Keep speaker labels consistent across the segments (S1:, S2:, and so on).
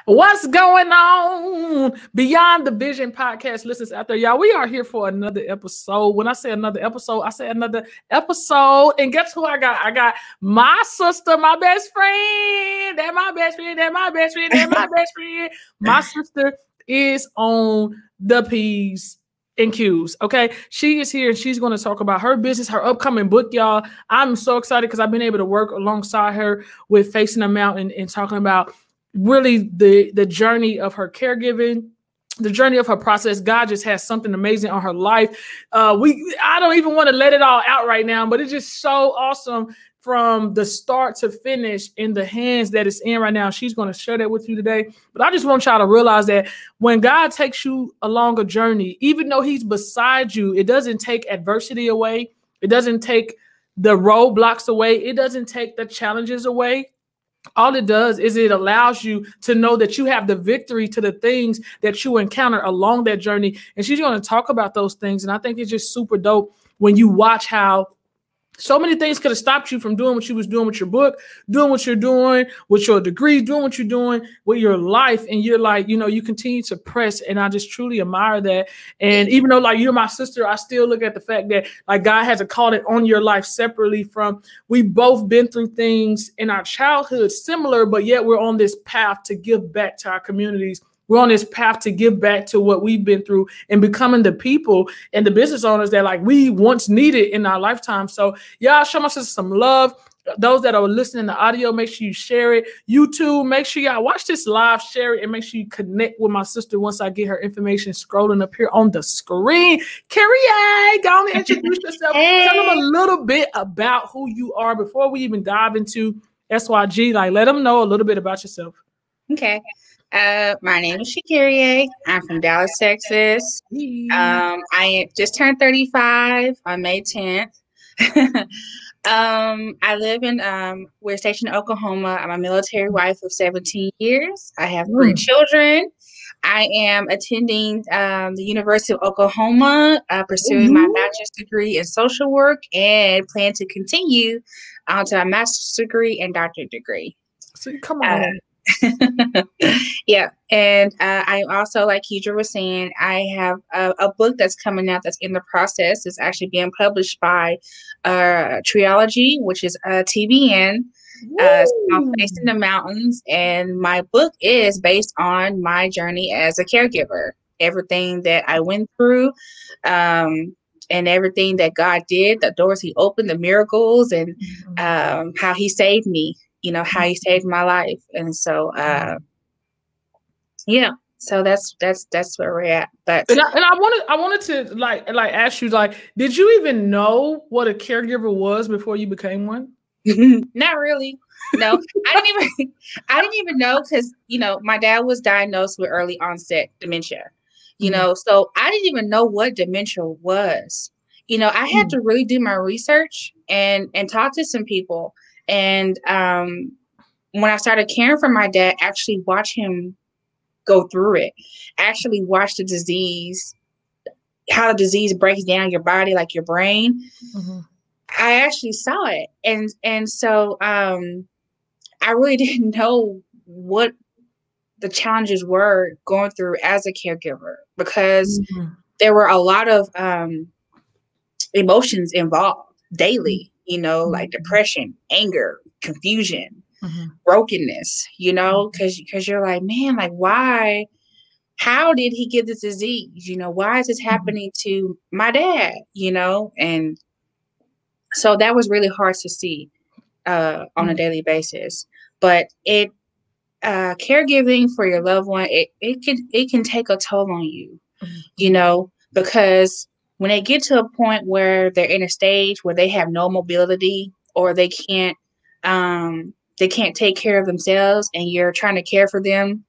S1: What's going on? Beyond the Vision podcast listeners out there, y'all, we are here for another episode. When I say another episode, I say another episode. And guess who I got? I got my sister, my best friend. That's my best friend. That's my best friend. That's my best friend. My sister is on the P's and Q's. Okay, she is here and she's going to talk about her business, her upcoming book, y'all. I'm so excited because I've been able to work alongside her with Facing the Mountain and talking about really the journey of her caregiving, the journey of her process. God just has something amazing on her life. I don't even want to let it all out right now, but it's just so awesome from the start to finish in the hands that it's in right now. She's going to share that with you today. But I just want y'all to realize that when God takes you along a journey, even though he's beside you, it doesn't take adversity away. It doesn't take the roadblocks away. It doesn't take the challenges away. All it does is it allows you to know that you have the victory to the things that you encounter along that journey. And she's going to talk about those things. And I think it's just super dope when you watch how so many things could have stopped you from doing what you was doing with your book, doing what you're doing with your degree, doing what you're doing with your life. And you're like, you continue to press. And I just truly admire that. And even though like you're my sister, I still look at the fact that like God has a calling on your life separately from, we both been through things in our childhood similar, but yet we're on this path to give back to our communities. We're on this path to give back to what we've been through and becoming the people and the business owners that like we once needed in our lifetime. So y'all show my sister some love. Those that are listening to audio, make sure you share it. You too, make sure y'all watch this live, share it, and make sure you connect with my sister once I get her information scrolling up here on the screen. Carrie, go on and introduce yourself.
S2: Hey.
S1: Tell them a little bit about who you are before we even dive into SYG. Like, let them know a little bit about yourself.
S2: Okay. My name is Shirkyria. I'm from Dallas, Texas. I just turned 35 on May 10th. I live in, we're stationed in Oklahoma. I'm a military wife of 17 years. I have 3 children. I am attending the University of Oklahoma, pursuing my bachelor's degree in social work and plan to continue to a master's degree and doctorate degree.
S1: So come on.
S2: Yeah. And I also, like Shirkydra was saying, I have a book that's coming out that's in the process. It's actually being published by Trilogy, which is TBN. Called Facing the Mountains. And my book is based on my journey as a caregiver, everything that I went through, and everything that God did, the doors he opened, the miracles, and how he saved me. How he saved my life. And so, yeah, so that's where we're at. But
S1: I wanted to like ask you, like, did you even know what a caregiver was before you became one?
S2: Not really. No, I didn't even know because, my dad was diagnosed with early onset dementia, so I didn't even know what dementia was. I had to really do my research and talk to some people. And when I started caring for my dad, actually watch him go through it, actually watch the disease, how the disease breaks down your body, like your brain. I actually saw it. And so I really didn't know what the challenges were going through as a caregiver because there were a lot of emotions involved daily. Like depression, anger, confusion, brokenness, because you're like, man, like, why, how did he get this disease? Why is this happening to my dad? And so that was really hard to see on a daily basis. But caregiving for your loved one, it can take a toll on you, because when they get to a point where they're in a stage where they have no mobility or they can't take care of themselves and you're trying to care for them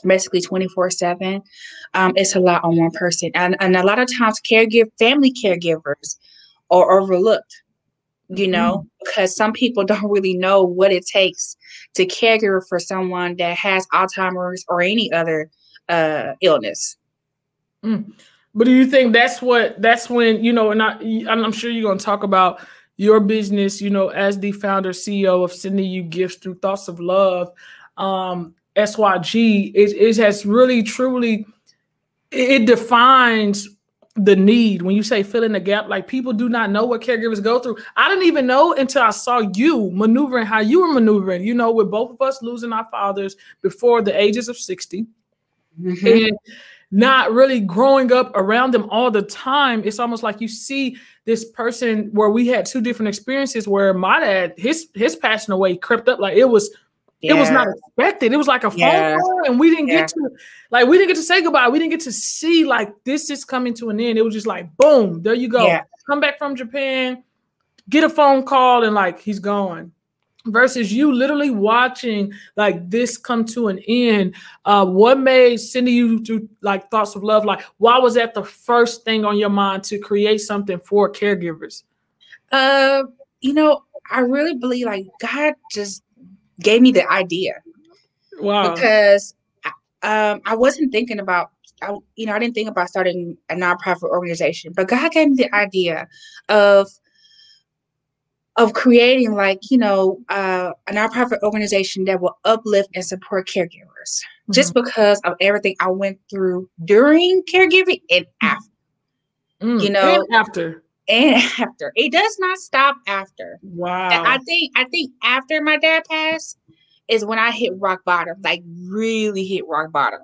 S2: basically 24/7, it's a lot on one person. And a lot of times family caregivers are overlooked, because some people don't really know what it takes to caregiver for someone that has Alzheimer's or any other illness.
S1: But do you think that's when, and I'm sure you're going to talk about your business, as the founder, CEO of Sending You Gifts Through Thoughts of Love. SYG, it has really, truly, it defines the need. When you say fill in the gap, like people do not know what caregivers go through. I didn't even know until I saw you maneuvering, how you were maneuvering, you know, with both of us losing our fathers before the ages of 60. Mm-hmm. And not really growing up around them all the time. It's almost like you see this person where we had two different experiences, where my dad, his passing away crept up like it was not expected. It was like a phone call, and we didn't get to say goodbye. We didn't get to see like this is coming to an end. It was just like, boom, there you go. Come back from Japan, get a phone call, and like he's gone. Versus you literally watching like this come to an end. What made sending you to like thoughts of love? Like, why was that the first thing on your mind to create something for caregivers?
S2: You know, I really believe like God just gave me the idea.
S1: Wow.
S2: Because I wasn't thinking about, I didn't think about starting a nonprofit organization, but God gave me the idea of creating like, a nonprofit organization that will uplift and support caregivers, just because of everything I went through during caregiving and after.
S1: And after.
S2: It does not stop after.
S1: Wow.
S2: And I think after my dad passed is when I hit rock bottom, like really hit rock bottom,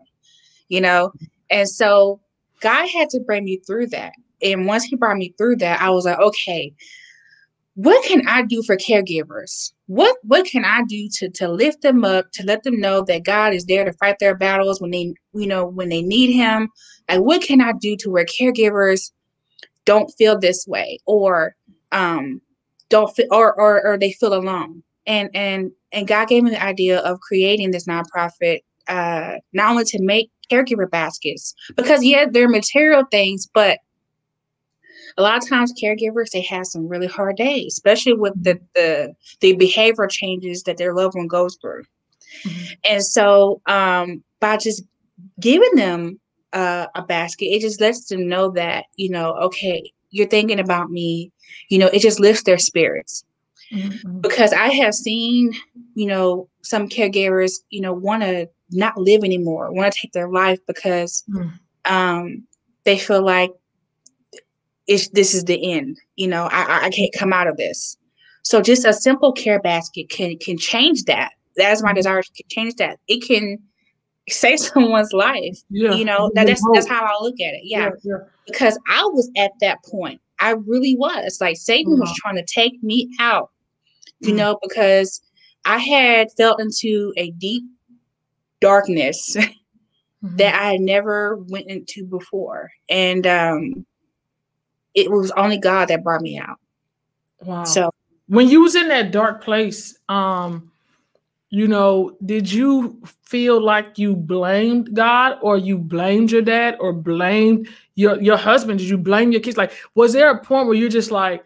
S2: And so God had to bring me through that. And once he brought me through that, I was like, okay, what can I do for caregivers? What can I do to lift them up, to let them know that God is there to fight their battles when they need him? Like, what can I do to where caregivers don't feel this way, or don't feel, or they feel alone? And God gave me the idea of creating this nonprofit, not only to make caregiver baskets, because they're material things, but a lot of times caregivers, they have some really hard days, especially with the behavior changes that their loved one goes through. Mm-hmm. And so by just giving them a basket, it just lets them know that, okay, you're thinking about me, it just lifts their spirits. Mm-hmm. Because I have seen, some caregivers, want to not live anymore, want to take their life because they feel like this is the end. I can't come out of this. So just a simple care basket can change that. That is my desire, to change that. It can save someone's life. That's how I look at it. Yeah. Because I was at that point. I really was. Like, Satan was trying to take me out, because I had fell into a deep darkness that I had never went into before. And it was only God that brought me out.
S1: Wow. So when you was in that dark place, did you feel like you blamed God, or you blamed your dad, or blamed your husband? Did you blame your kids? Like, was there a point where you're just like,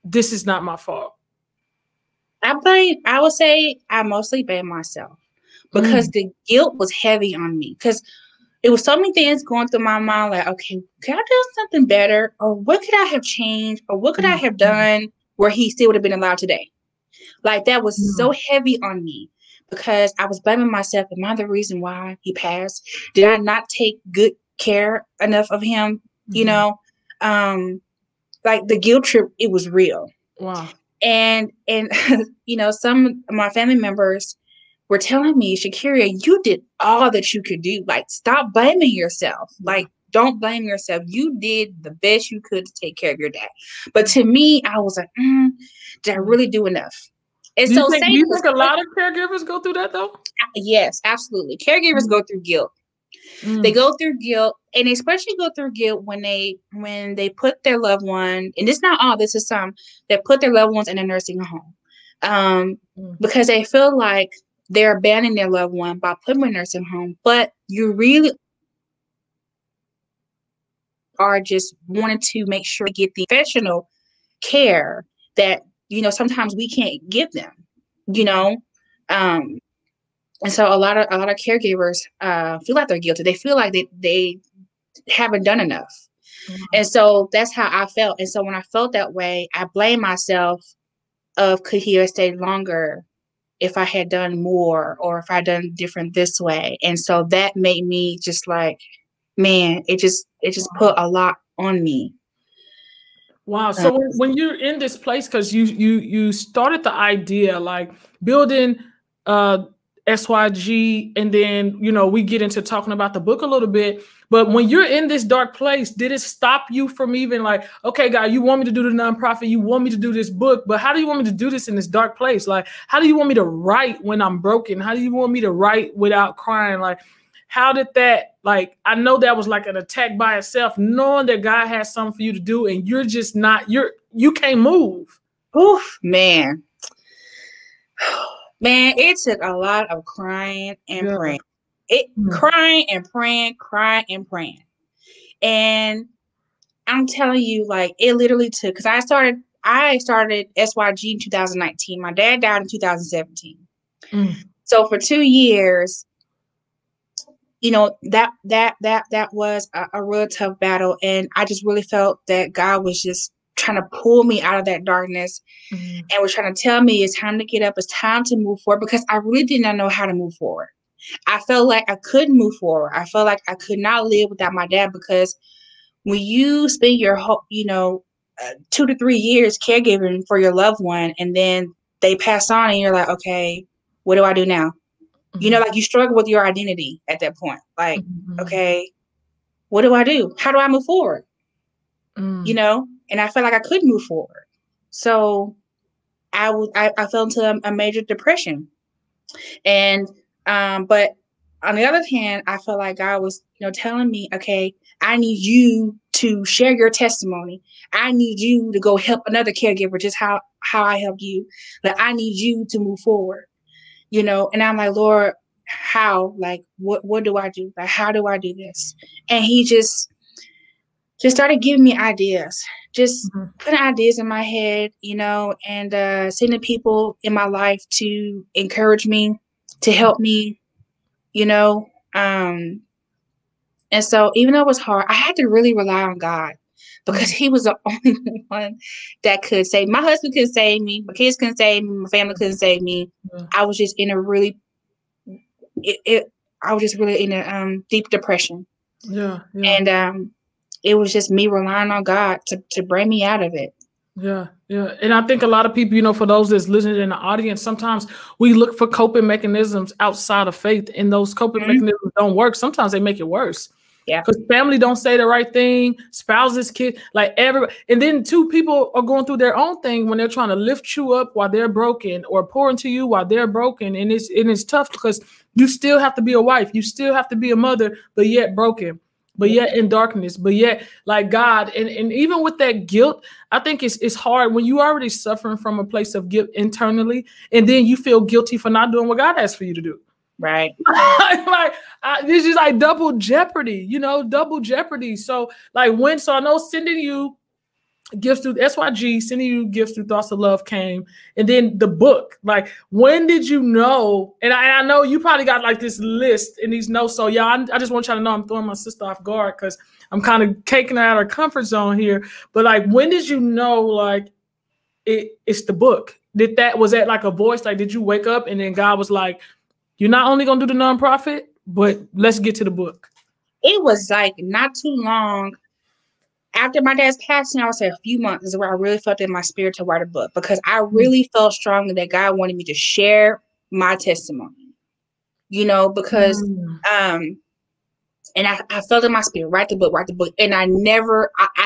S1: this is not my fault?
S2: I would say I mostly blame myself, because the guilt was heavy on me, because it was so many things going through my mind, like, okay, could I do something better? Or what could I have changed? Or what could I have done where he still would have been alive today? Like, that was so heavy on me, because I was blaming myself. Am I the reason why he passed? Did I not take good care enough of him? Like, the guilt trip, it was real.
S1: Wow.
S2: And some of my family members were telling me, Shirkyria, you did all that you could do. Like, stop blaming yourself. Like, don't blame yourself. You did the best you could to take care of your dad. But to me, I was like, did I really do enough? And
S1: do you think a lot of caregivers go through that, though?
S2: Yes, absolutely. Caregivers go through guilt. They go through guilt, and especially go through guilt when they put their loved one, and it's not all, this is some, that put their loved ones in a nursing home. Because they feel like they're abandoning their loved one by putting them in a nursing home, but you really are just wanting to make sure they get the professional care that, sometimes we can't give them, and so a lot of caregivers feel like they're guilty. They feel like they haven't done enough. And so that's how I felt. And so when I felt that way, I blamed myself of, could he have stayed longer if I had done more or if I done different this way. And so that made me just like, man, it just put a lot on me.
S1: Wow. So when you're in this place, because you started the idea like building SYG, and then we get into talking about the book a little bit. But when you're in this dark place, did it stop you from even like, okay, God, you want me to do the nonprofit, you want me to do this book, but how do you want me to do this in this dark place? Like, how do you want me to write when I'm broken? How do you want me to write without crying? Like, how did that, like, I know that was like an attack by itself, knowing that God has something for you to do and you're just not, you can't move.
S2: Oof, man. Man, it took a lot of crying and praying. Crying and praying. And I'm telling you, like, it literally took, because I started SYG in 2019. My dad died in 2017. So for 2 years, that was a real tough battle. And I just really felt that God was just trying to pull me out of that darkness and was trying to tell me it's time to get up. It's time to move forward, because I really did not know how to move forward. I felt like I couldn't move forward. I felt like I could not live without my dad, because when you spend your whole, 2 to 3 years caregiving for your loved one, and then they pass on and you're like, okay, what do I do now? Like you struggle with your identity at that point. Like, okay, what do I do? How do I move forward? And I felt like I couldn't move forward. So I fell into a major depression. And, but on the other hand, I felt like God was, telling me, okay, I need you to share your testimony. I need you to go help another caregiver, just how I helped you. Like, I need you to move forward, and I'm like, Lord, how? Like, what do I do? Like, how do I do this? And he just started giving me ideas, just putting ideas in my head, and sending people in my life to encourage me, to help me, and so even though it was hard, I had to really rely on God, because he was the only one that could save. My husband couldn't save me. My kids couldn't save me. My family couldn't save me. I was just in a really, I was just really in a deep depression.
S1: Yeah.
S2: And it was just me relying on God to bring me out of it.
S1: Yeah. And I think a lot of people, for those that's listening in the audience, sometimes we look for coping mechanisms outside of faith, and those coping mechanisms don't work. Sometimes they make it worse.
S2: Yeah.
S1: Because family don't say the right thing, spouses, kids, like everybody. And then two people are going through their own thing when they're trying to lift you up while they're broken, or pour into you while they're broken. And it's tough, because you still have to be a wife. You still have to be a mother, but yet broken, but yet in darkness, but yet like God. And even with that guilt, I think it's hard when you already suffering from a place of guilt internally, and then you feel guilty for not doing what God asked for you to do.
S2: Right.
S1: This is like double jeopardy, double jeopardy. So like so I know sending you gifts through SYG, sending you gifts through Thoughts of Love came, and then the book. Like, when did you know? And I know you probably got like this list and these notes. So yeah, I just want y'all to know I'm throwing my sister off guard, because I'm kind of taking her out of her comfort zone here. But like, when did you know like it's the book? Was that like a voice? Like, did you wake up and then God was like, you're not only gonna do the nonprofit, but let's get to the book?
S2: It was like not too long after my dad's passing. I would say a few months is where I really felt in my spirit to write a book, because I really felt strongly that God wanted me to share my testimony, because and I felt in my spirit, write the book. And I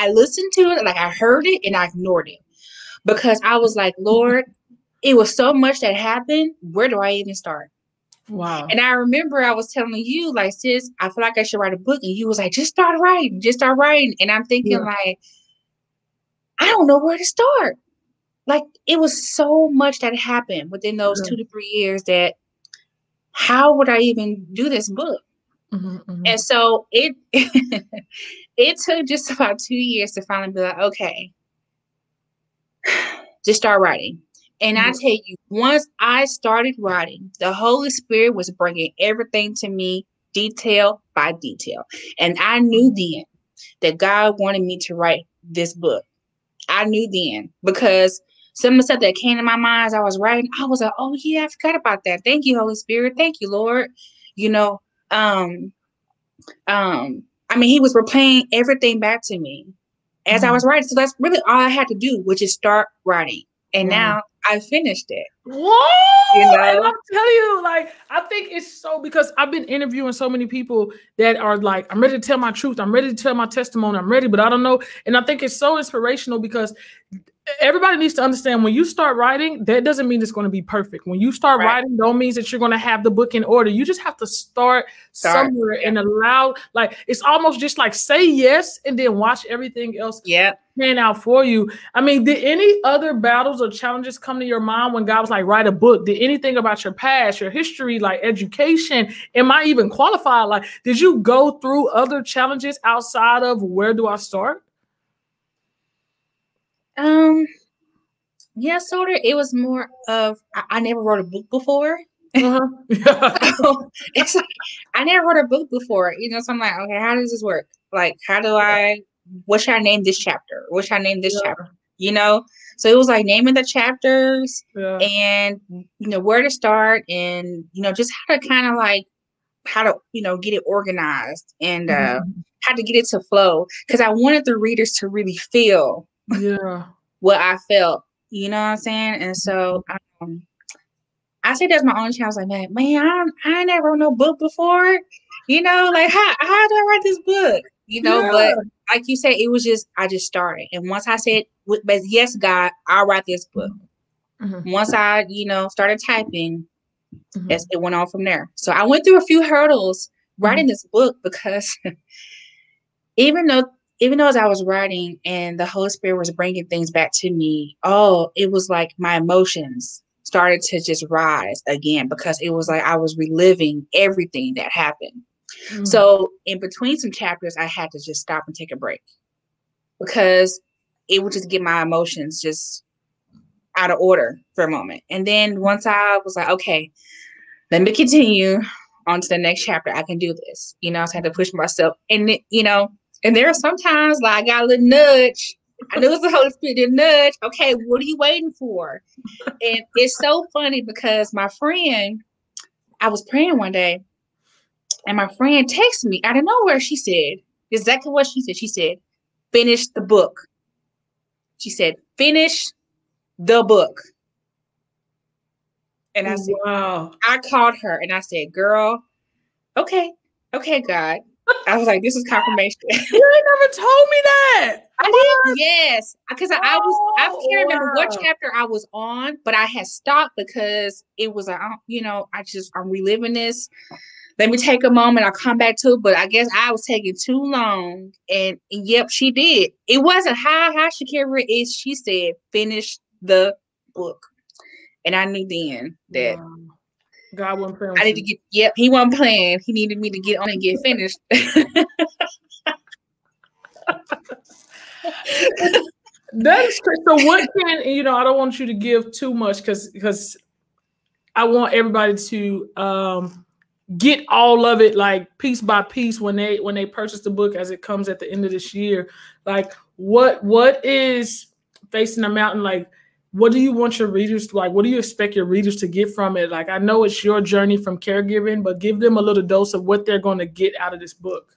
S2: listened to it, like I heard it and I ignored it, because I was like, Lord, it was so much that happened. Where do I even start?
S1: Wow.
S2: And I remember I was telling you, like, sis, I feel like I should write a book. And you was like, just start writing. And I'm thinking like, I don't know where to start. Like, it was so much that happened within those 2 to 3 years that how would I even do this book? And so it took just about 2 years to finally be like, okay, just start writing. And I tell you, once I started writing, the Holy Spirit was bringing everything to me, detail by detail. And I knew then that God wanted me to write this book. I knew then, because some of the stuff that came to my mind as I was writing, I was like, oh yeah, I forgot about that. Thank you, Holy Spirit. Thank you, Lord. You know, I mean, he was replaying everything back to me as I was writing. So that's really all I had to do, which is start writing. And now I finished it.
S1: Whoa!
S2: You know?
S1: And I'll tell you, like, I think it's so, because I've been interviewing so many people that are like, I'm ready to tell my truth. I'm ready to tell my testimony. I'm ready, but I don't know. And I think it's so inspirational because everybody needs to understand, when you start writing, that doesn't mean it's going to be perfect. When you start writing, don't mean that you're going to have the book in order. You just have to start somewhere and allow, like, it's almost just like say yes and then watch everything else pan out for you. I mean, did any other battles or challenges come to your mind when God was like, write a book? Did anything about your past, your history, like education, am I even qualified? Like, did you go through other challenges outside of where do I start?
S2: Yeah, sort of. It was more of I never wrote a book before. It's like I never wrote a book before, you know. So I'm like, okay, how does this work? Like, how do what should I name this chapter? What should I name this chapter? You know. So it was like naming the chapters and where to start and just how to kind of like how to get it organized and how to get it to flow, because I wanted the readers to really feel what I felt. You know what I'm saying? And so I say that's my only challenge. Like, man, I never wrote no book before. You know, like how do I write this book? You know, but like you said, it was just I just started, and once I said, "But yes, God, I'll write this book." Once I started typing, it went on from there. So I went through a few hurdles writing this book because even though as I was writing and the Holy Spirit was bringing things back to me, it was like my emotions started to just rise again, because it was like I was reliving everything that happened. So in between some chapters, I had to just stop and take a break, because it would just get my emotions just out of order for a moment. And then once I was like, okay, let me continue on to the next chapter. I can do this. So I had to push myself. And, and there are sometimes like I got a little nudge. I knew it was the Holy Spirit, did nudge. Okay, what are you waiting for? And it's so funny because my friend, I was praying one day and my friend texted me out of nowhere. She said exactly what she said. She said, finish the book. She said, finish the book. And I said, wow. I called her and I said, girl, okay, God. I was like, this is confirmation. You
S1: ain't never told me that.
S2: I did, yes. Because I can't remember what chapter I was on, but I had stopped because it was I'm reliving this. Let me take a moment. I'll come back to it. But I guess I was taking too long. And yep, she did. It wasn't how Shirkyria is. She said, finish the book. And I knew then that
S1: God wasn't playing.
S2: I need to get. He wasn't playing. He needed me to get on and get finished.
S1: That's crazy. So what can I don't want you to give too much because I want everybody to get all of it, like piece by piece, when they purchase the book as it comes at the end of this year. Like what is Facing the Mountain like? What do you want your readers to like? What do you expect your readers to get from it? Like, I know it's your journey from caregiving, but give them a little dose of what they're going to get out of this book.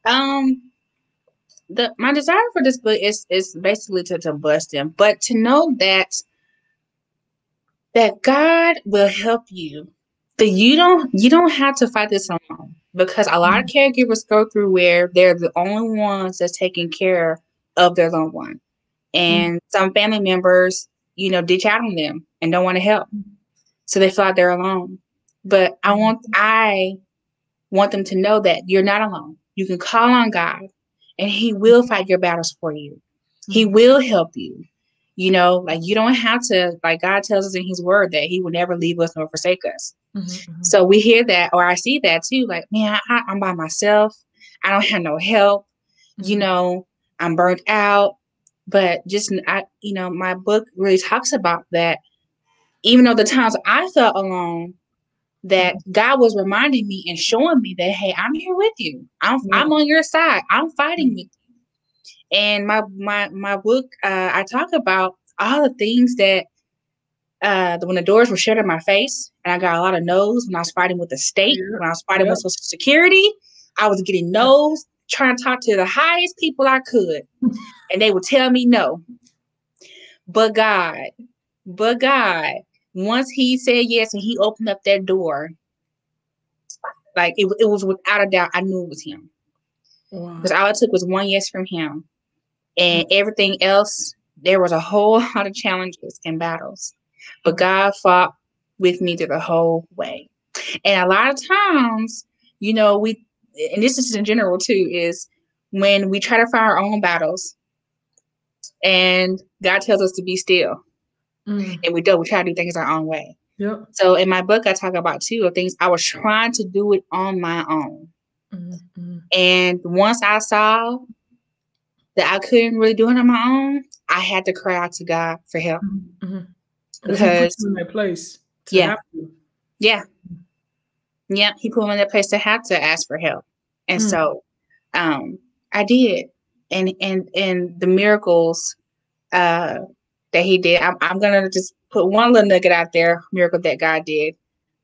S2: My desire for this book is basically to bless them, but to know that God will help you. That you don't have to fight this alone, because a lot of caregivers go through where they're the only ones that's taking care of their loved one. And some family members, ditch out on them and don't want to help. So they feel like they're alone. But I want them to know that you're not alone. You can call on God and He will fight your battles for you. He will help you. Like you don't have to, like God tells us in His word that He will never leave us nor forsake us. So we hear that, or I see that too. Like, man, I'm by myself. I don't have no help. I'm burnt out. But just, my book really talks about that. Even though the times I felt alone, that God was reminding me and showing me that, hey, I'm here with you. I'm on your side. I'm fighting with you. And my book, I talk about all the things that when the doors were shut in my face, and I got a lot of no's when I was fighting with the state, when I was fighting with Social Security, I was getting no's, trying to talk to the highest people I could, and they would tell me no. But God, once He said yes and He opened up that door, like it was without a doubt, I knew it was Him. Because all it took was one yes from Him, and everything else, there was a whole lot of challenges and battles. But God fought with me through the whole way. And a lot of times, you know, and this is in general too, is when we try to fight our own battles and God tells us to be still. And we try to do things our own way.
S1: Yep.
S2: So in my book, I talk about two of things. I was trying to do it on my own. And once I saw that I couldn't really do it on my own, I had to cry out to God for help. Because
S1: He put you in that place to
S2: yeah,
S1: have to.
S2: yeah, He put me in that place to have to ask for help, and so I did, and the miracles that He did. I'm gonna just put one little nugget out there. Miracle that God did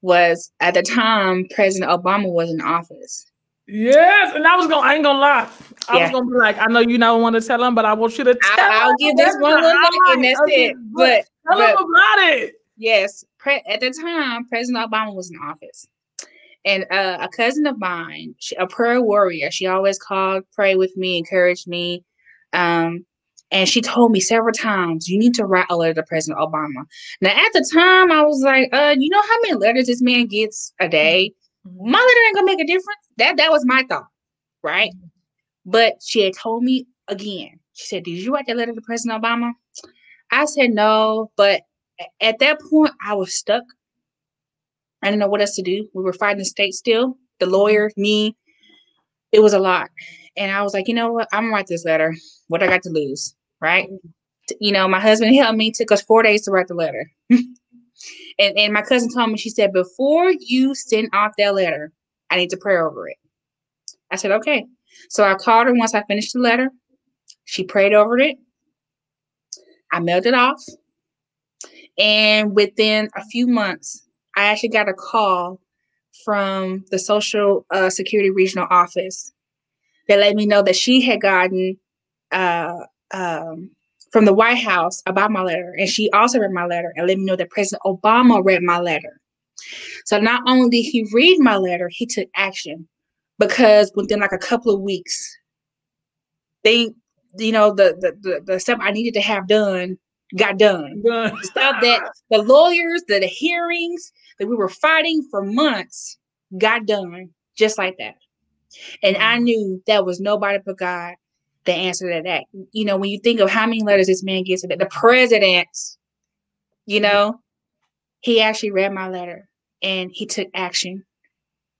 S2: was at the time President Obama was in office.
S1: Yes, and I ain't gonna lie. I was gonna be like, I know you don't want to tell him, but I want you to tell him.
S2: I'll give this one little nugget, and that's it. But
S1: tell him about it.
S2: Yes, at the time, President Obama was in office, and a cousin of mine, a prayer warrior, she always called, pray with me, encouraged me, and she told me several times, you need to write a letter to President Obama. Now, at the time, I was like, you know how many letters this man gets a day? My letter ain't gonna make a difference. That was my thought, right? But she had told me again. She said, "Did you write that letter to President Obama?" I said no, but at that point, I was stuck. I didn't know what else to do. We were fighting the state still. The lawyer, me. It was a lot, and I was like, you know what? I'm gonna write this letter. What I got to lose, right? You know, my husband helped me. It took us 4 days to write the letter. And my cousin told me, she said, before you send off that letter, I need to pray over it. I said, okay. So I called her once I finished the letter. She prayed over it. I mailed it off. And within a few months, I actually got a call from the Social Security Regional Office that let me know that she had gotten from the White House about my letter. And she also read my letter and let me know that President Obama read my letter. So not only did he read my letter, he took action, because within like a couple of weeks, the stuff I needed to have done got done. The stuff that the lawyers, the hearings that we were fighting for months got done just like that. And I knew that was nobody but God the answer to that. You know, when you think of how many letters this man gets, the president, you know, he actually read my letter and he took action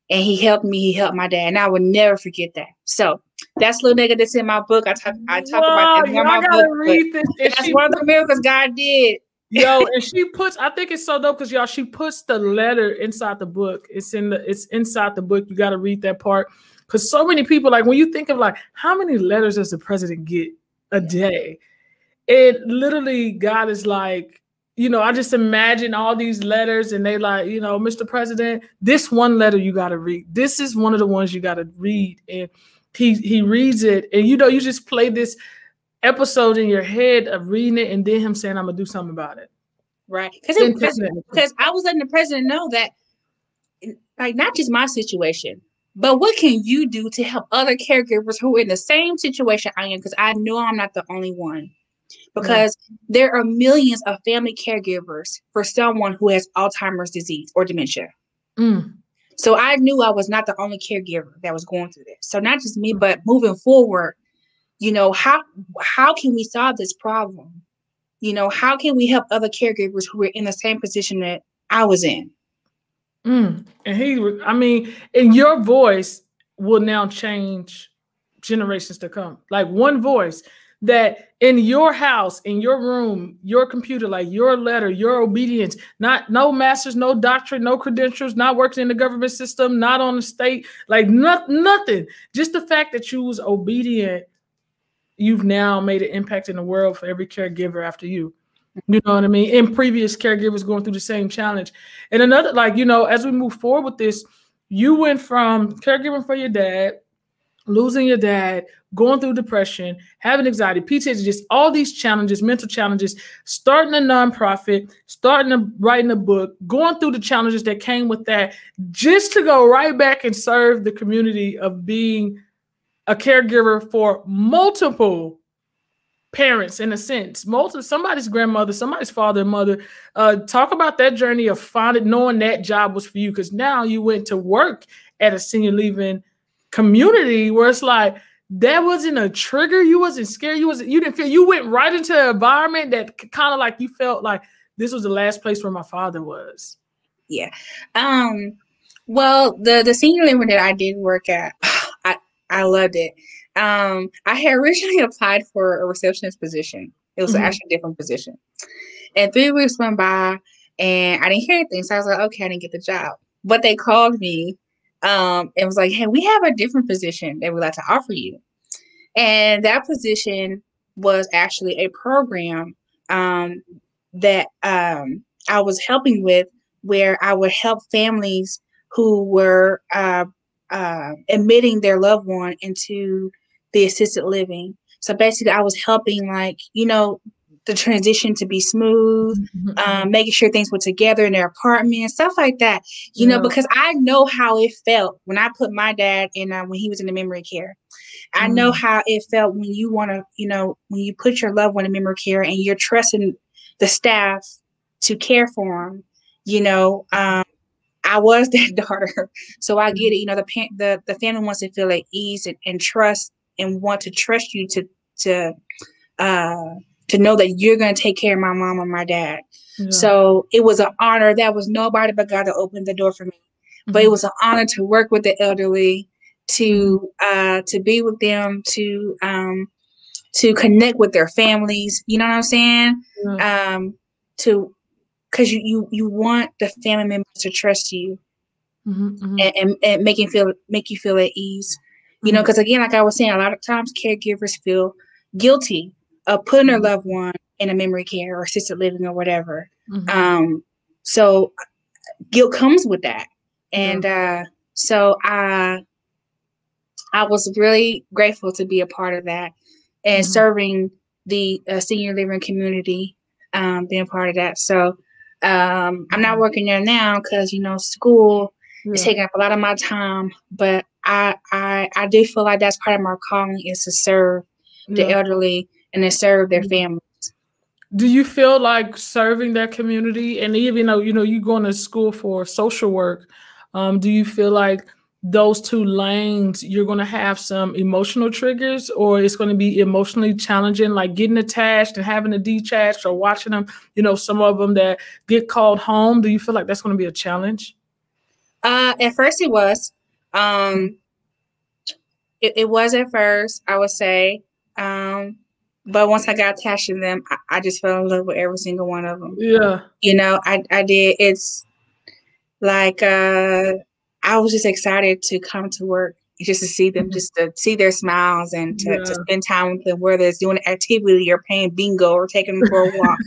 S2: and he helped me. He helped my dad, and I will never forget that. So that's a little nigga that's in my book. I talk about that in my book. Read this. That's one of the miracles God did.
S1: Yo, and she puts, I think it's so dope because y'all, she puts the letter inside the book. It's inside the book. You got to read that part. Because so many people, like when you think of like, how many letters does the president get a day? It literally, God is like, you know, I just imagine all these letters and they like, you know, Mr. President, this one letter you got to read. This is one of the ones you got to read. And he reads it. And, you know, you just play this episode in your head of reading it and then him saying, I'm going to do something about it.
S2: Right. Because I was letting the president know that, like, not just my situation, but what can you do to help other caregivers who are in the same situation I am? Because I know I'm not the only one. Because there are millions of family caregivers for someone who has Alzheimer's disease or dementia. So I knew I was not the only caregiver that was going through this. So not just me, but moving forward, you know, how can we solve this problem? You know, how can we help other caregivers who are in the same position that I was in?
S1: And and your voice will now change generations to come. Like one voice that in your house, in your room, your computer, like your letter, your obedience, no masters, no doctorate, no credentials, not working in the government system, not on the state, like nothing. Just the fact that you was obedient, you've now made an impact in the world for every caregiver after you. You know what I mean? In previous caregivers going through the same challenge. And another, like, you know, as we move forward with this, you went from caregiving for your dad, losing your dad, going through depression, having anxiety, PTSD, just all these challenges, mental challenges, starting a nonprofit, writing a book, going through the challenges that came with that, just to go right back and serve the community of being a caregiver for multiple parents, in a sense, somebody's grandmother, somebody's father and mother. Talk about that journey of knowing that job was for you, because now you went to work at a senior living community where it's like that wasn't a trigger. You wasn't scared. You didn't feel. You went right into an environment that kind of like you felt like this was the last place where my father was.
S2: Yeah. Well, the senior living that I did work at, I loved it. I had originally applied for a receptionist position. It was actually a different position. And 3 weeks went by and I didn't hear anything. So I was like, okay, I didn't get the job. But they called me and was like, hey, we have a different position that we'd like to offer you. And that position was actually a program that I was helping with, where I would help families who were admitting their loved one into the assisted living. So basically I was helping, like, you know, the transition to be smooth, making sure things were together in their apartment, stuff like that, you know, because I know how it felt when I put my dad in, when he was in the memory care. I know how it felt when you want to, you know, when you put your loved one in memory care and you're trusting the staff to care for them, you know. I was that daughter, so I get it. You know, the family wants to feel at ease and trust, and want to trust you to know that you're going to take care of my mom or my dad. Yeah. So it was an honor. That was nobody but God that opened the door for me. But it was an honor to work with the elderly, to be with them, to connect with their families. You know what I'm saying? Yeah. Because you want the family members to trust you, and make you feel at ease. You know, because again, like I was saying, a lot of times caregivers feel guilty of putting their loved one in a memory care or assisted living or whatever. So guilt comes with that, and so I was really grateful to be a part of that, and serving the senior living community, being part of that. So I'm not working there now because, you know, school is taking up a lot of my time, but I do feel like that's part of my calling, is to serve the elderly and to serve their families.
S1: Do you feel like serving that community, and even though, you know, you're going to school for social work, do you feel like those two lanes, you're going to have some emotional triggers, or it's going to be emotionally challenging, like getting attached and having to detach, or watching them, you know, some of them that get called home? Do you feel like that's going to be a challenge?
S2: At first it was. It was at first, I would say. But once I got attached to them, I just fell in love with every single one of them. Yeah. You know, I did. It's like, I was just excited to come to work, just to see them, just to see their smiles, and to spend time with them, whether it's doing an activity or playing bingo or taking them for a walk,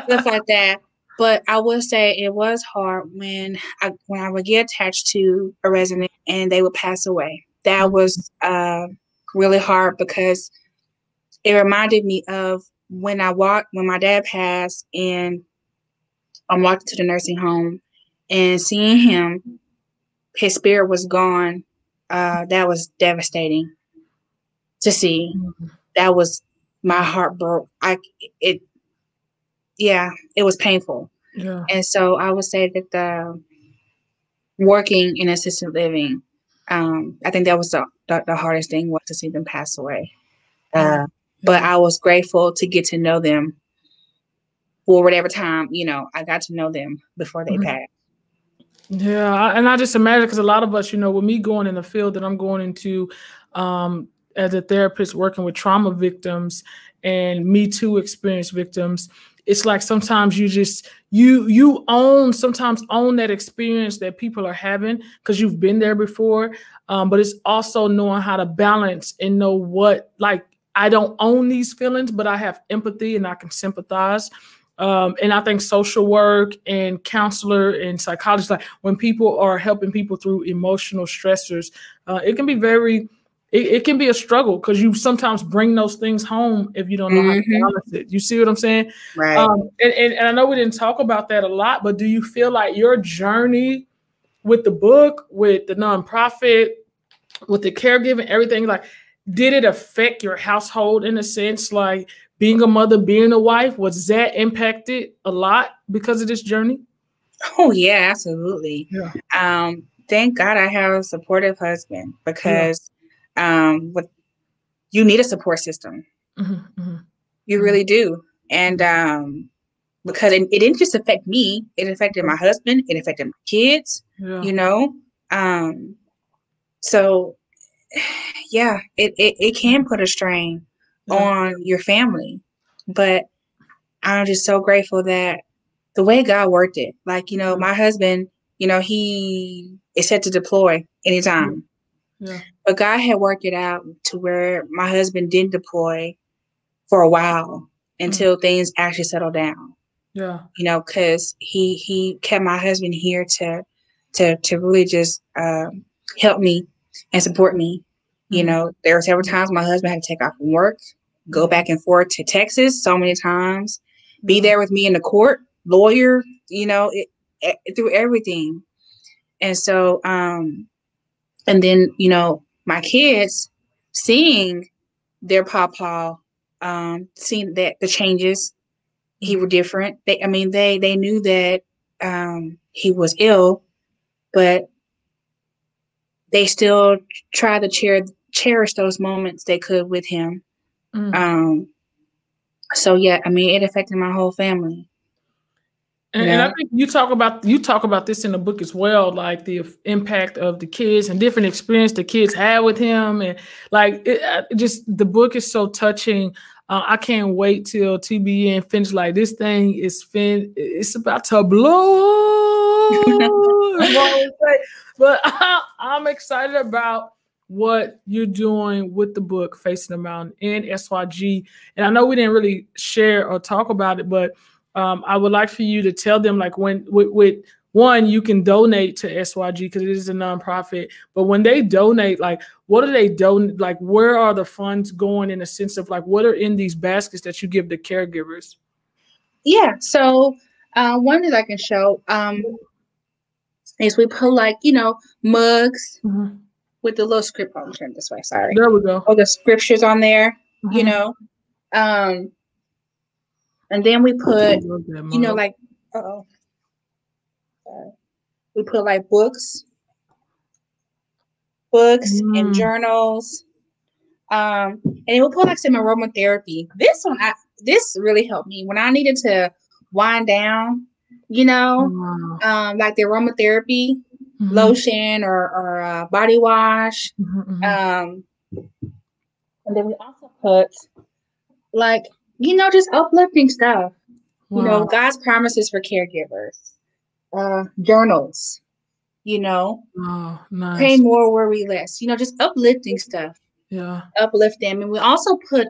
S2: stuff like that. But I would say it was hard when I would get attached to a resident and they would pass away. That was really hard, because it reminded me of when my dad passed, and I'm walking to the nursing home and seeing him, his spirit was gone. That was devastating to see. That was, my heart broke. It was painful. Yeah. And so I would say that working in assisted living, I think that was the hardest thing, was to see them pass away. But I was grateful to get to know them for whatever time, you know, I got to know them before they passed.
S1: Yeah, and I just imagine, because a lot of us, you know, with me going in the field that I'm going into as a therapist, working with trauma victims and Me Too experience victims, it's like sometimes you just you sometimes own that experience that people are having, because you've been there before. But it's also knowing how to balance and know what, like, I don't own these feelings, but I have empathy and I can sympathize. And I think social work and counselor and psychologists, like when people are helping people through emotional stressors, it can be it can be a struggle because you sometimes bring those things home if you don't know how to balance it. You see what I'm saying?
S2: Right.
S1: And I know we didn't talk about that a lot, but do you feel like your journey with the book, with the nonprofit, with the caregiving, everything, like, did it affect your household in a sense? Like being a mother, being a wife, was that impacted a lot because of this journey?
S2: Oh yeah, absolutely.
S1: Yeah.
S2: Thank God I have a supportive husband because with you need a support system. You really do. And because it didn't just affect me, it affected my husband, it affected my kids, you know. So yeah, it can put a strain on your family. But I'm just so grateful that the way God worked it, like, you know, my husband, you know, he is set to deploy anytime. But God had worked it out to where my husband didn't deploy for a while until things actually settled down.
S1: Yeah.
S2: You know, because he kept my husband here to really just help me and support me. You know, there were several times my husband had to take off from work, go back and forth to Texas so many times, be there with me in the court, lawyer, you know, through everything. And so, and then, you know, my kids seeing their pawpaw, seeing that the changes, he were different. They knew that he was ill, but they still try to cherish those moments they could with him. So yeah, I mean, it affected my whole family.
S1: And I think you talk about this in the book as well, like the impact of the kids and different experience the kids had with him, and like just the book is so touching. I can't wait till TBN finish. Like this thing is it's about to blow. But I'm excited about what you're doing with the book, Facing the Mountain and SYG. And I know we didn't really share or talk about it, but I would like for you to tell them, like, when with one, you can donate to SYG because it is a nonprofit. But when they donate, like, what do they donate? Like, where are the funds going in a sense of like what are in these baskets that you give the caregivers?
S2: Yeah. So one that I can show is we put, like, you know, mugs with the little script. I'm turn this way. Sorry.
S1: There we go.
S2: Oh, the scriptures on there. You know. And then we put, you know, like, we put like books and journals. And then we'll put like some aromatherapy. This really helped me when I needed to wind down, you know, like the aromatherapy lotion or body wash. And then we also put, like, you know, just uplifting stuff. You know, God's promises for caregivers, journals, you know,
S1: nice.
S2: Pray more, worry less, you know, just uplifting stuff.
S1: Yeah.
S2: Uplift them. And we also put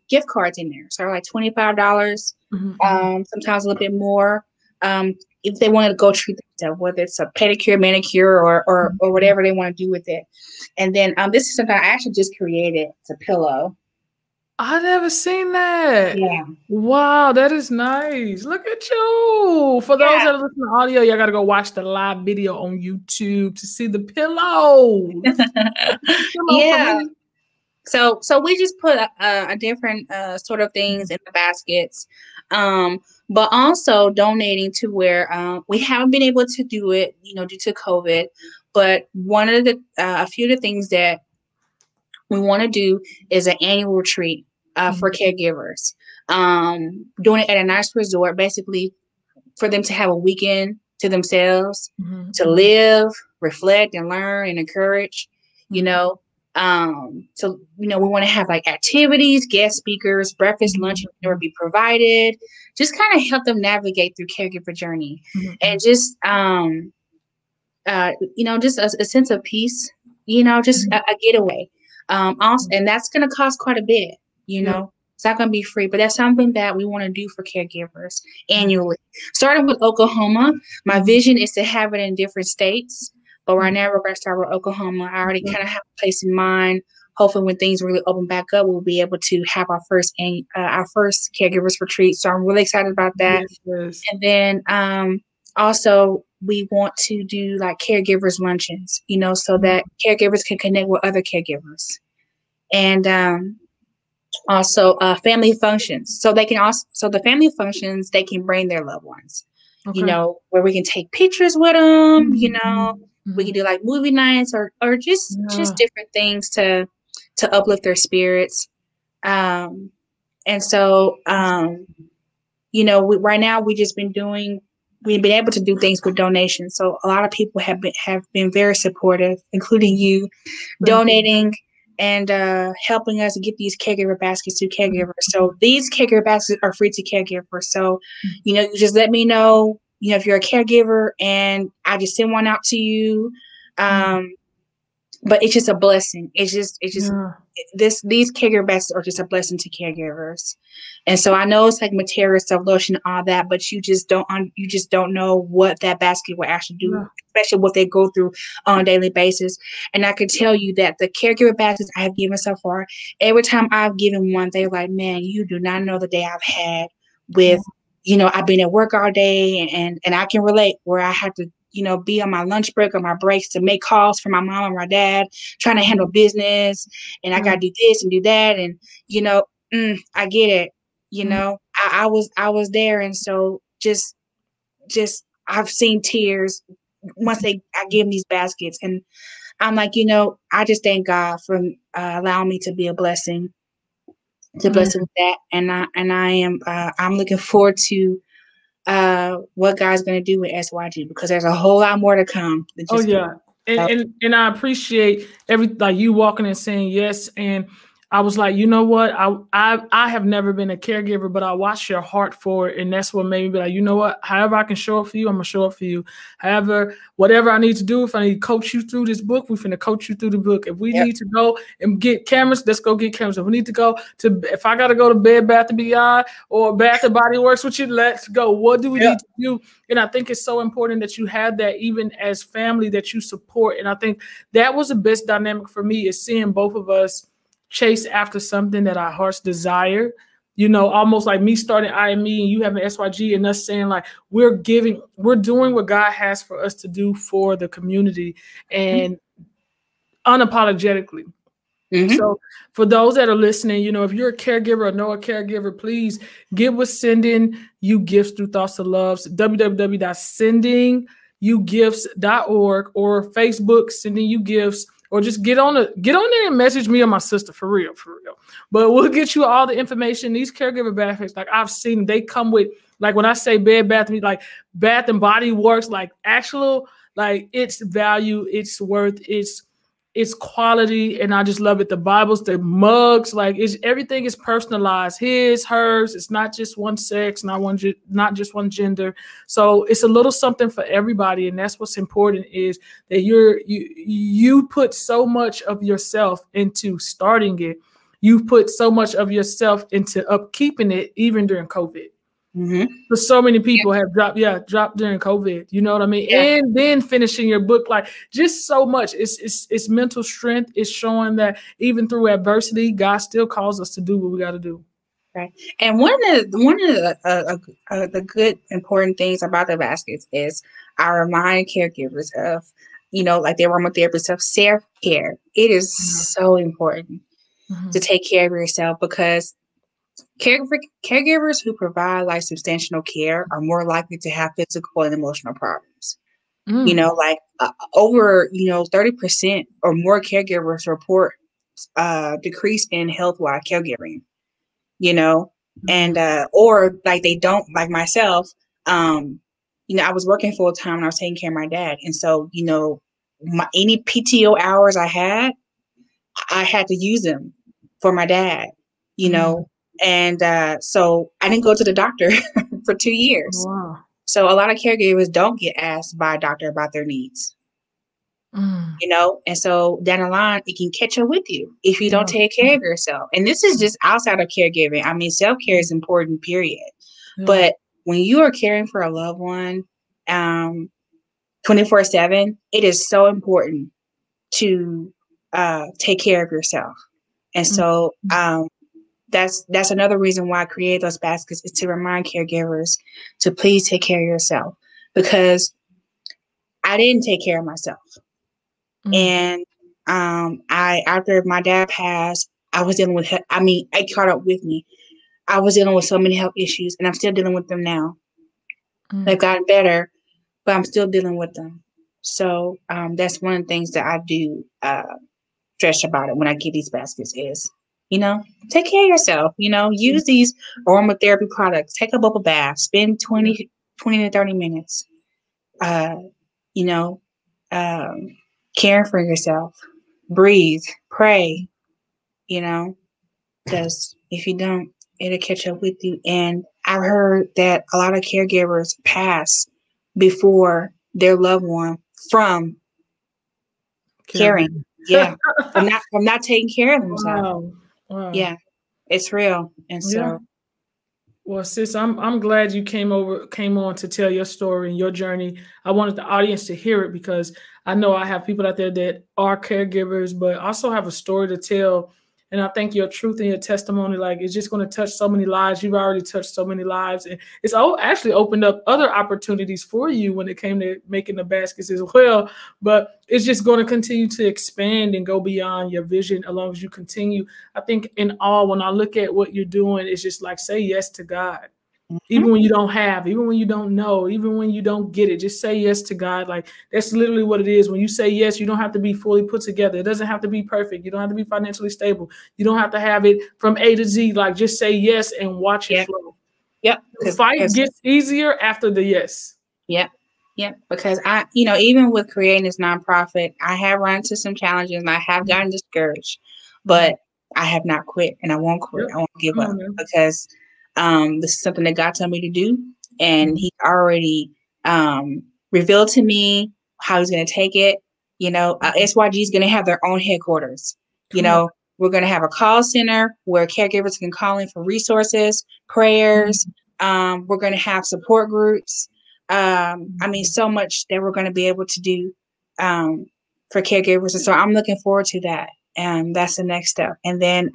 S2: gift cards in there. So like $25, sometimes a little bit more. If they want to go treat themselves, whether it's a pedicure, manicure, or whatever they want to do with it. And then this is something I actually just created. It's a pillow.
S1: I never seen that.
S2: Yeah.
S1: Wow, that is nice. Look at you. For those that are listening to audio, y'all got to go watch the live video on YouTube to see the pillow.
S2: Yeah. So we just put a different sort of things in the baskets, but also donating to where we haven't been able to do it, you know, due to COVID. But one of the a few of the things that we want to do is an annual retreat for caregivers, doing it at a nice resort, basically for them to have a weekend to themselves, to live, reflect, and learn and encourage, you know. So, you know, we want to have like activities, guest speakers, breakfast, lunch, and dinner be provided, just kind of help them navigate through caregiver journey and just, you know, just a sense of peace, you know, just a getaway. Also, and that's going to cost quite a bit. you know. It's not going to be free, but that's something that we want to do for caregivers annually. Starting with Oklahoma, my vision is to have it in different states, but right now we're going to start with Oklahoma. I already kind of have a place in mind. Hopefully when things really open back up, we'll be able to have our first caregivers retreat. So I'm really excited about that.
S1: Yes.
S2: And then also we want to do like caregivers luncheons, you know, so that caregivers can connect with other caregivers. And also family functions. So they can also, so the family functions, they can bring their loved ones, you know, where we can take pictures with them, you know, we can do like movie nights or just different things to uplift their spirits. And so, you know, right now we've been able to do things with donations. So a lot of people have been very supportive, including you, donating and helping us get these caregiver baskets to caregivers. So these caregiver baskets are free to caregivers. So, you know, you just let me know, you know, if you're a caregiver and I just send one out to you. But it's just a blessing. These caregiver baskets are just a blessing to caregivers. And so I know it's like material, self-lotion, all that, but you just don't know what that basket will actually do, especially what they go through on a daily basis. And I can tell you that the caregiver baskets I have given so far, every time I've given one, they're like, man, you do not know the day I've had with, you know, I've been at work all day and I can relate where I have to, you know, be on my lunch break or my breaks to make calls for my mom and my dad, trying to handle business. And I got to do this and do that. And, you know, I get it. You know, I was there. And so just I've seen tears once I give them these baskets. And I'm like, you know, I just thank God for allowing me to be a blessing, to bless with that. And I'm looking forward to what God's going to do with SYG, because there's a whole lot more to come.
S1: And I appreciate you walking and saying yes. And I was like, you know what? I have never been a caregiver, but I watched your heart for it. And that's what made me be like, you know what? However I can show up for you, I'm going to show up for you. However, whatever I need to do, if I need to coach you through this book, we're going to coach you through the book. If we need to go and get cameras, let's go get cameras. If we need to go to, if I got to go to Bed Bath & Beyond or Bath & Body Works with you, let's go. What do we need to do? And I think it's so important that you have that even as family that you support. And I think that was the best dynamic for me, is seeing both of us chase after something that our hearts desire, you know, almost like me starting IME and you having SYG and us saying like, we're doing what God has for us to do for the community and unapologetically. So for those that are listening, you know, if you're a caregiver or know a caregiver, please give us sending you gifts through Thoughts of Love, www.sendingyougifts.org or Facebook, Sending You Gifts. Or just get on there and message me or my sister, for real. But we'll get you all the information. These caregiver baskets, like I've seen, they come with, like when I say Bed Bath, like Bath and Body Works, like actual, like its value, its worth, its quality, and I just love it. The Bibles, the mugs, like everything is personalized. His, hers. It's not just one sex, not just one gender. So it's a little something for everybody, and that's what's important, is that you put so much of yourself into starting it. You put so much of yourself into upkeeping it, even during COVID. Because so many people have dropped during COVID, you know what I mean? And then finishing your book, like just so much. It's mental strength. It's showing that even through adversity, God still calls us to do what we got to do.
S2: Right. And one of the good important things about the baskets is I remind caregivers of, you know, like the aromatherapy of self-care. It is so important to take care of yourself, because caregivers who provide like substantial care are more likely to have physical and emotional problems. You know, like over 30% or more caregivers report decrease in health-wise caregiving. You know, and or like they don't, like myself. You know, I was working full time and I was taking care of my dad, and so you know, any PTO hours I had to use them for my dad. You know. And so I didn't go to the doctor for 2 years.
S1: Wow.
S2: So a lot of caregivers don't get asked by a doctor about their needs. you know, and so down the line, it can catch up with you if you don't take care of yourself. And this is just outside of caregiving. I mean, self-care is important, period. But when you are caring for a loved one 24/7, it is so important to take care of yourself. And so that's another reason why I create those baskets, is to remind caregivers to please take care of yourself, because I didn't take care of myself. And after my dad passed, I was dealing with, it caught up with me. I was dealing with so many health issues, and I'm still dealing with them now. They've gotten better, but I'm still dealing with them. So that's one of the things that I do stress about it when I give these baskets is, you know, take care of yourself, you know, use these aromatherapy products, take a bubble bath, spend 20 to 30 minutes, you know, caring for yourself, breathe, pray, you know, because if you don't, it'll catch up with you. And I've heard that a lot of caregivers pass before their loved one from caring. Yeah. from not taking care of themselves.
S1: Wow.
S2: Yeah. It's real. And so
S1: well, sis, I'm glad you came on to tell your story and your journey. I wanted the audience to hear it because I know I have people out there that are caregivers, but also have a story to tell. And I think your truth and your testimony, like, it's just going to touch so many lives. You've already touched so many lives. And it's actually opened up other opportunities for you when it came to making the baskets as well. But it's just going to continue to expand and go beyond your vision as long as you continue. I think in all, when I look at what you're doing, it's just like, say yes to God. Even when you don't have, even when you don't know, even when you don't get it, just say yes to God. Like, that's literally what it is. When you say yes, you don't have to be fully put together. It doesn't have to be perfect. You don't have to be financially stable. You don't have to have it from A to Z. Like, just say yes and watch it flow.
S2: Yep.
S1: The fight gets easier after the yes.
S2: Yep. Yep. Because even with creating this nonprofit, I have run into some challenges and I have gotten discouraged, but I have not quit, and I won't quit. I won't give up, because this is something that God told me to do, and He already revealed to me how He's going to take it. You know, SYG is going to have their own headquarters. You know, we're going to have a call center where caregivers can call in for resources, prayers. We're going to have support groups. So much that we're going to be able to do for caregivers. And so I'm looking forward to that. And that's the next step. And then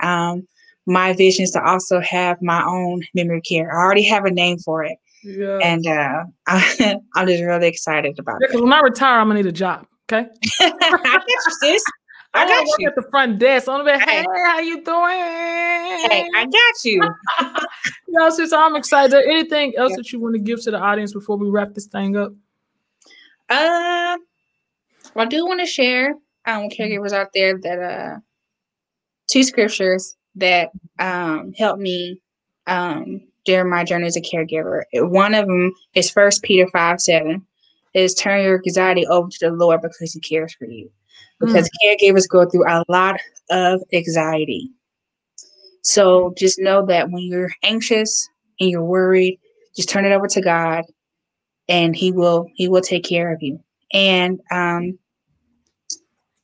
S2: my vision is to also have my own memory care. I already have a name for it. Yeah. And I'm just really excited about it.
S1: Because when I retire, I'm going to need a job. Okay.
S2: I got you, sis. I got you.
S1: At the front desk. On the way, hey, how you doing?
S2: Hey, I got you.
S1: Sis, I'm excited. Anything else that you want to give to the audience before we wrap this thing up?
S2: I do want to share caregivers out there that 2 scriptures that helped me during my journey as a caregiver. One of them is 1 Peter 5:7. Is turn your anxiety over to the Lord because He cares for you. Because caregivers go through a lot of anxiety. So just know that when you're anxious and you're worried, just turn it over to God, and He will take care of you. And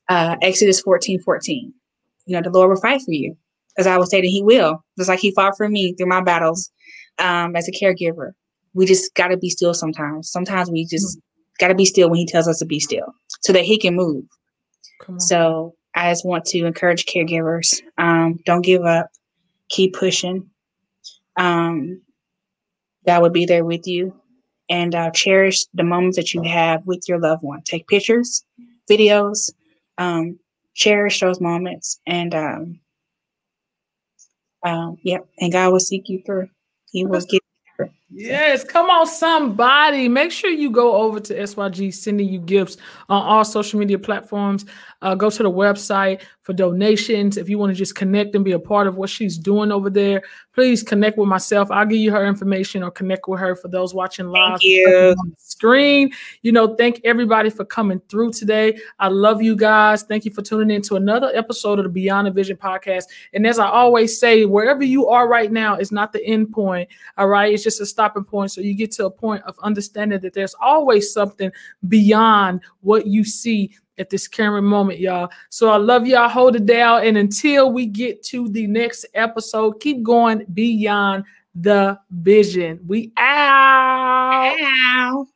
S2: Exodus 14:14. You know, the Lord will fight for you. As I was stating, He will. Just like He fought for me through my battles as a caregiver. We just got to be still sometimes. Sometimes we just got to be still when He tells us to be still so that He can move. So I just want to encourage caregivers. Don't give up. Keep pushing. God will be there with you. And cherish the moments that you have with your loved one. Take pictures, videos, cherish those moments. And and God will seek you through. He will get you through.
S1: Yes, come on, somebody. Make sure you go over to SYG sending you gifts on all social media platforms. Go to the website for donations. If you want to just connect and be a part of what she's doing over there, please connect with myself. I'll give you her information or connect with her for those watching live.
S2: Thank you.
S1: On the screen. You know, thank everybody for coming through today. I love you guys. Thank you for tuning in to another episode of the Beyond the Vision podcast. And as I always say, wherever you are right now is not the end point. All right. It's just a stopping point. So you get to a point of understanding that there's always something beyond what you see at this current moment, y'all. So I love y'all. Hold it down. And until we get to the next episode, keep going beyond the vision. We out.
S2: Ow.